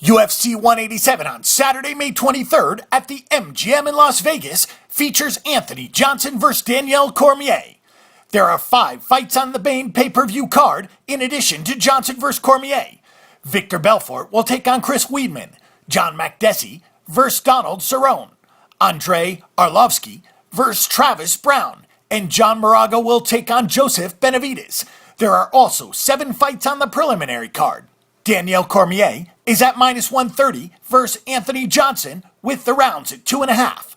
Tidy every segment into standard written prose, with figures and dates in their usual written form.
UFC 187 on Saturday, May 23rd at the MGM in Las Vegas features Anthony Johnson vs. Daniel Cormier. There are 5 fights on the main pay-per-view card in addition to Johnson vs. Cormier. Victor Belfort will take on Chris Weidman, John Makdessi vs. Donald Cerrone, Andrei Arlovski vs. Travis Brown, and John Moraga will take on Joseph Benavidez. There are also 7 fights on the preliminary card. Daniel Cormier is at -130 versus Anthony Johnson with the rounds at 2.5.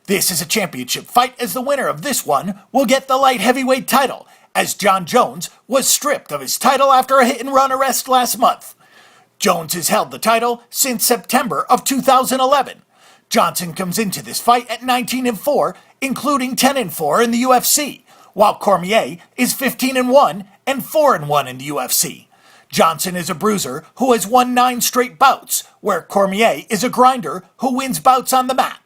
This is a championship fight as the winner of this one will get the light heavyweight title, as John Jones was stripped of his title after a hit-and-run arrest last month. Jones has held the title since September of 2011. Johnson comes into this fight at 19-4, including 10-4 in the UFC, while Cormier is 15-1 and 4-1 in the UFC. Johnson is a bruiser who has won 9 straight bouts, where Cormier is a grinder who wins bouts on the mat.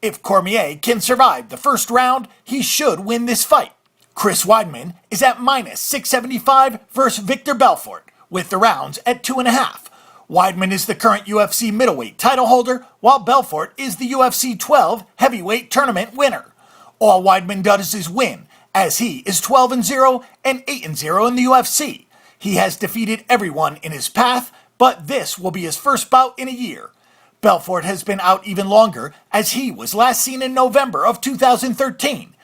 If Cormier can survive the first round, he should win this fight. Chris Weidman is at -675 versus Victor Belfort, with the rounds at 2.5. Weidman is the current UFC middleweight title holder, while Belfort is the UFC 12 heavyweight tournament winner. All Weidman does is win, as he is 12-0 and 8-0 in the UFC. He has defeated everyone in his path, but this will be his first bout in a year. Belfort has been out even longer, as he was last seen in November of 2013.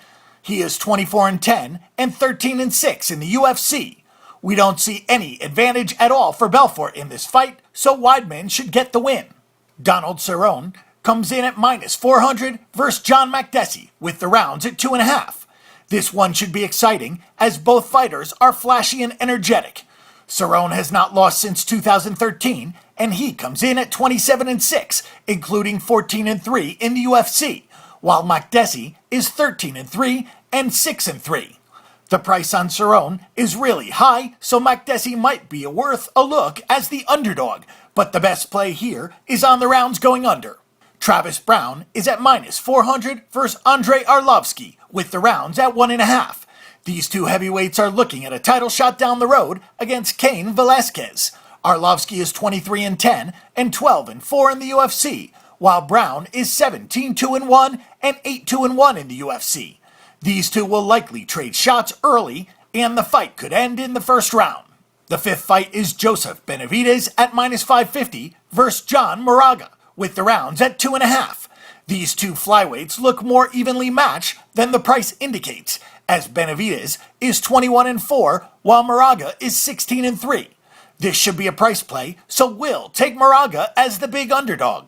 He is 24-10 and 13-6 in the UFC. We don't see any advantage at all for Belfort in this fight, so Weidman should get the win. Donald Cerrone comes in at -400 versus John Makdessi, with the rounds at 2.5. This one should be exciting, as both fighters are flashy and energetic. Cerrone has not lost since 2013, and he comes in at 27-6, including 14-3 in the UFC, while Makdessi is 13-3 and 6-3. The price on Cerrone is really high, so Makdessi might be worth a look as the underdog, but the best play here is on the rounds going under. Travis Brown is at -400 versus Andrei Arlovski, with the rounds at 1.5. These two heavyweights are looking at a title shot down the road against Cain Velasquez. Arlovski is 23-10 and 12-4 in the UFC, while Brown is 17-2-1 and 8-2-1 in the UFC. These two will likely trade shots early, and the fight could end in the first round. The 5th fight is Joseph Benavidez at -550 versus John Moraga, with the rounds at 2.5. These two flyweights look more evenly matched than the price indicates, as Benavidez is 21-4 while Moraga is 16-3. This should be a price play, so we'll take Moraga as the big underdog.